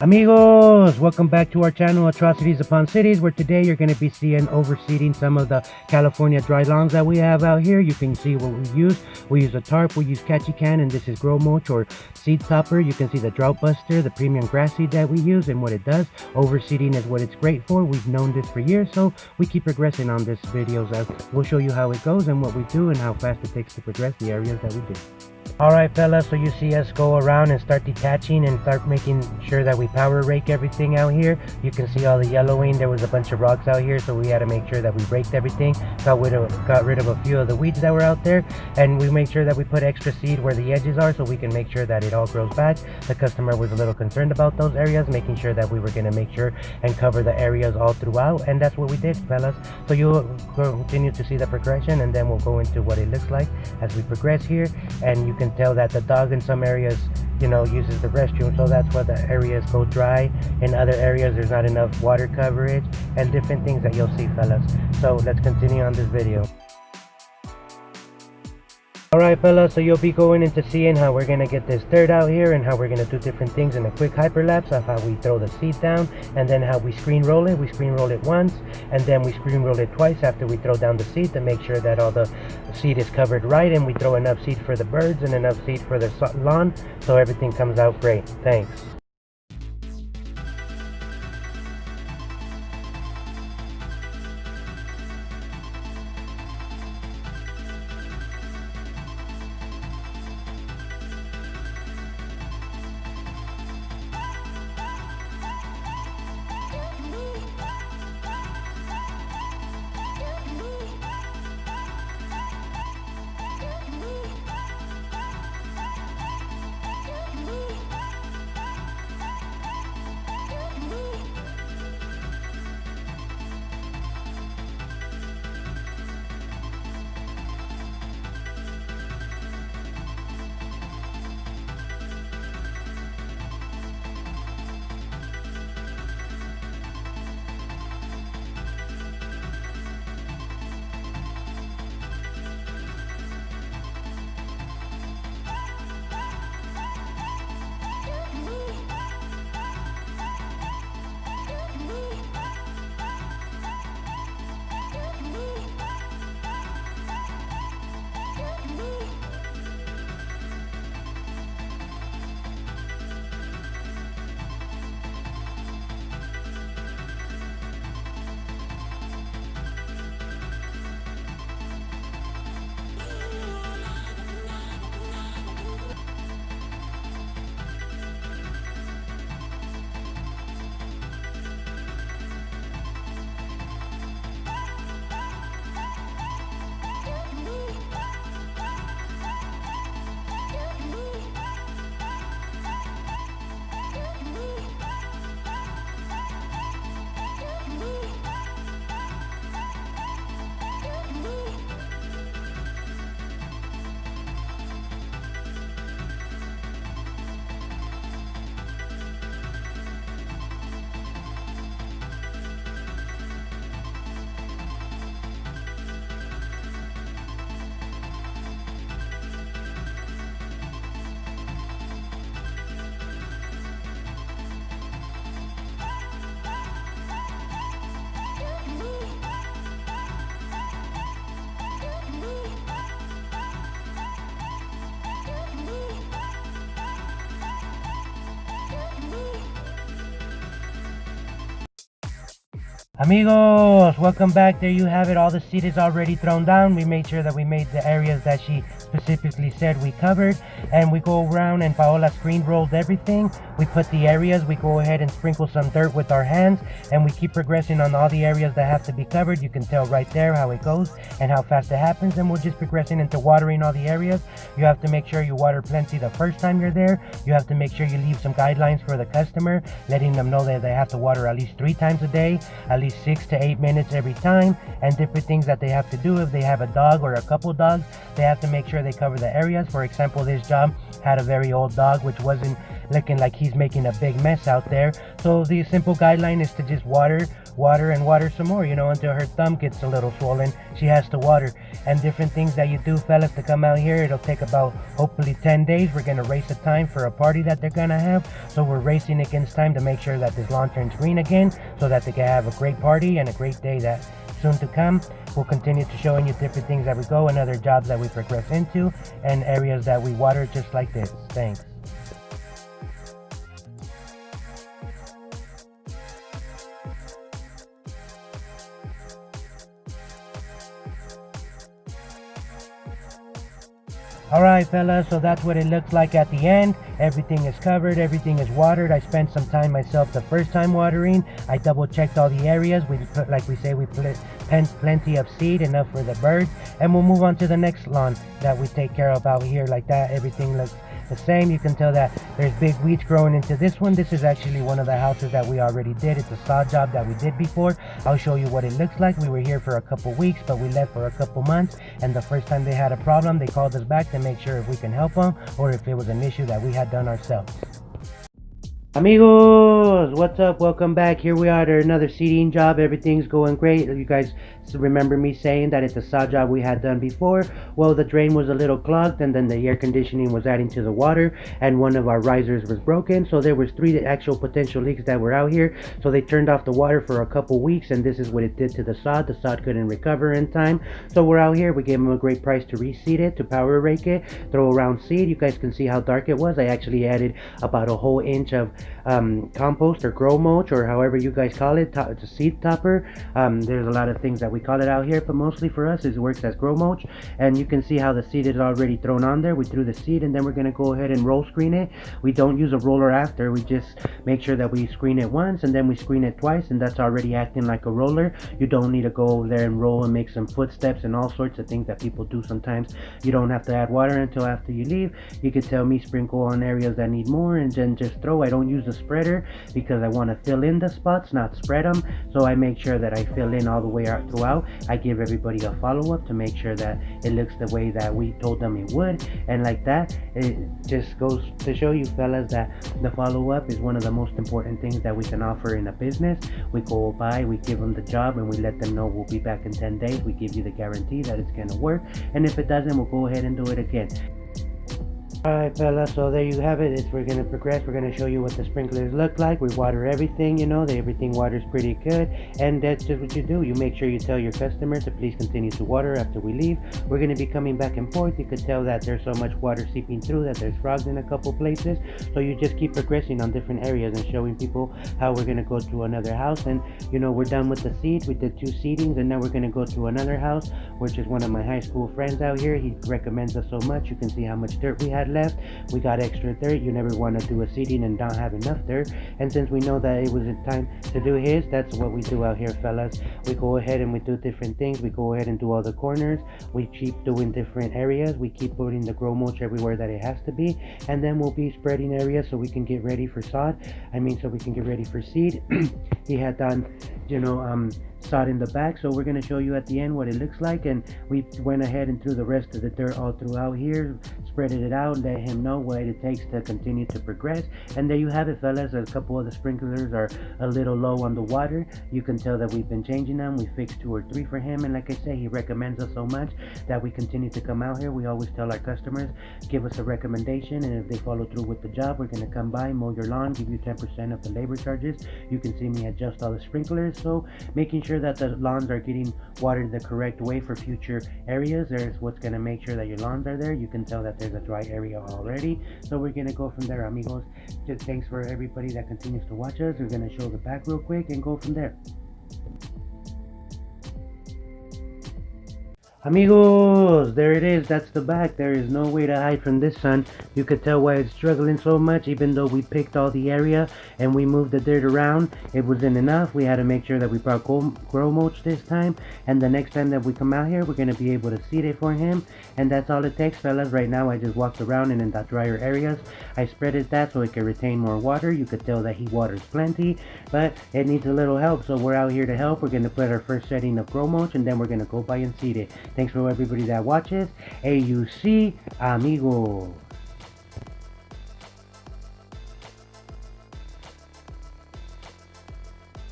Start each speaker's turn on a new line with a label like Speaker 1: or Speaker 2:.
Speaker 1: Amigos, welcome back to our channel Atrocities Upon Cities, where today you're going to be seeing overseeding some of the California dry lawns that we have out here. You can see what we use. We use a tarp, we use catchy can, and this is grow mulch or seed topper. You can see the drought buster, the premium grass seed that we use and what it does. Overseeding is what it's great for. We've known this for years, so we keep progressing on this videos. We'll show you how it goes and what we do and how fast it takes to progress the areas that we do. Alright fellas, so you see us go around and start detaching and start making sure that we power rake everything out here. You can see all the yellowing. There was a bunch of rocks out here, so we had to make sure that we raked everything. Got rid of a few of the weeds that were out there, and we make sure that we put extra seed where the edges are so we can make sure that it all grows back. The customer was a little concerned about those areas, making sure that we were going to make sure and cover the areas all throughout, and that's what we did, fellas. So you'll continue to see the progression, and then we'll go into what it looks like as we progress here. And you can tell that the dog in some areas, you know, uses the restroom, so that's why the areas go dry. In other areas there's not enough water coverage and different things that you'll see, fellas. So let's continue on this video. Alright fellas, so you'll be going into seeing how we're going to get this dirt out here and how we're going to do different things in a quick hyperlapse of how we throw the seed down, and then how we screen roll it. We screen roll it once, and then we screen roll it twice after we throw down the seed to make sure that all the seed is covered right, and we throw enough seed for the birds and enough seed for the lawn so everything comes out great. Thanks. Amigos, welcome back. There you have it. All the seed is already thrown down. We made sure that we made the areas that she specifically said we covered, and we go around and Paola screen rolled everything. We put the areas, we go ahead and sprinkle some dirt with our hands, and we keep progressing on all the areas that have to be covered. You can tell right there how it goes and how fast it happens, and we're just progressing into watering all the areas. You have to make sure you water plenty the first time you're there. You have to make sure you leave some guidelines for the customer, letting them know that they have to water at least 3 times a day, at least 6 to 8 minutes every time, and different things that they have to do. If they have a dog or a couple dogs, they have to make sure they cover the areas. For example, this job had a very old dog which wasn't looking like he's making a big mess out there. So the simple guideline is to just water and water some more, until her thumb gets a little swollen. She has to water. And different things that you do, fellas, to come out here. It'll take about hopefully 10 days. We're going to race a time for a party that they're going to have. So we're racing against time to make sure that this lawn turns green again, so that they can have a great party and a great day that soon to come. We'll continue to showing you different things that we go and other jobs that we progress into and areas that we water just like this. Thanks. Alright fellas, so that's what it looks like at the end. Everything is covered, everything is watered. I spent some time myself the first time watering. I double checked all the areas. We put, like we say, we put plenty of seed, enough for the birds. And we'll move on to the next lawn that we take care of out here like that. Everything looks the same. You can tell that there's big weeds growing into this one. This is actually one of the houses that we already did. It's a sod job that we did before. I'll show you what it looks like. We were here for a couple weeks, but we left for a couple months, and the first time they had a problem, they called us back to make sure if we can help them or if it was an issue that we had done ourselves. Amigos, what's up? Welcome back. Here we are at another seeding job. Everything's going great. You guys remember me saying that it's a sod job we had done before. Well, the drain was a little clogged, and then the air conditioning was adding to the water, and one of our risers was broken. So there was 3 actual potential leaks that were out here. So they turned off the water for a couple weeks, and this is what it did to the sod. The sod couldn't recover in time. So we're out here. We gave them a great price to reseed it, to power rake it, throw around seed. You guys can see how dark it was. I actually added about a whole inch of compost or grow mulch, or however you guys call it, it's a seed topper. There's a lot of things that we call it out here, but mostly for us it works as grow mulch. And you can see how the seed is already thrown on there. We threw the seed, and then we're going to go ahead and roll screen it. We don't use a roller after. We just make sure that we screen it once, and then we screen it twice, and that's already acting like a roller. You don't need to go over there and roll and make some footsteps and all sorts of things that people do sometimes. You don't have to add water until after you leave. You could tell me sprinkle on areas that need more, and then just throw. I don't use the spreader because I want to fill in the spots, not spread them. So I make sure that I fill in all the way out throughout. I give everybody a follow-up to make sure that it looks the way that we told them it would, and like that, it just goes to show you fellas that the follow-up is one of the most important things that we can offer in a business. We go by, we give them the job, and we let them know we'll be back in 10 days. We give you the guarantee that it's going to work, and if it doesn't, we'll go ahead and do it again. Alright fellas, so there you have it. We're going to progress. We're going to show you what the sprinklers look like. We water everything, everything waters pretty good, and that's just what you do. You make sure you tell your customers to please continue to water after we leave. We're going to be coming back and forth. You could tell that there's so much water seeping through that there's frogs in a couple places, so you just keep progressing on different areas and showing people how we're going to go to another house. And we're done with the seed. We did 2 seedings, and now we're going to go to another house, which is one of my high school friends out here. He recommends us so much. You can see how much dirt we had left. We got extra dirt. You never want to do a seeding and not have enough dirt, and since we know that it was time to do his, that's what we do out here, fellas. We go ahead and we do different things. We go ahead and do all the corners. We keep doing different areas. We keep putting the grow mulch everywhere that it has to be, and then we'll be spreading areas so we can get ready for sod. So we can get ready for seed. He had done sod in the back, so we're going to show you at the end what it looks like. And we went ahead and threw the rest of the dirt all throughout here, spreaded it out, let him know what it takes to continue to progress. And there you have it, fellas. A couple of the sprinklers are a little low on the water. You can tell that we've been changing them. We fixed 2 or 3 for him, and like I say, he recommends us so much that we continue to come out here. We always tell our customers, give us a recommendation, and if they follow through with the job, we're going to come by, mow your lawn, give you 10% of the labor charges. You can see me adjust all the sprinklers, so making sure that the lawns are getting watered the correct way for future areas. There's what's going to make sure that your lawns are there. You can tell that there's a dry area already, so we're going to go from there, amigos. Just thanks for everybody that continues to watch us. We're going to show the back real quick and go from there. Amigos, there it is. That's the back. There is no way to hide from this, son. You could tell why it's struggling so much. Even though we picked all the area and we moved the dirt around, it wasn't enough. We had to make sure that we brought grow mulch this time, and the next time that we come out here, we're going to be able to seed it for him. And that's all it takes, fellas. Right now I just walked around, and in the drier areas I spreaded that so it can retain more water. You could tell that he waters plenty, but it needs a little help, so we're out here to help. We're going to put our first setting of grow mulch, and then we're going to go by and seed it. Thanks for everybody that watches. AUC, amigos.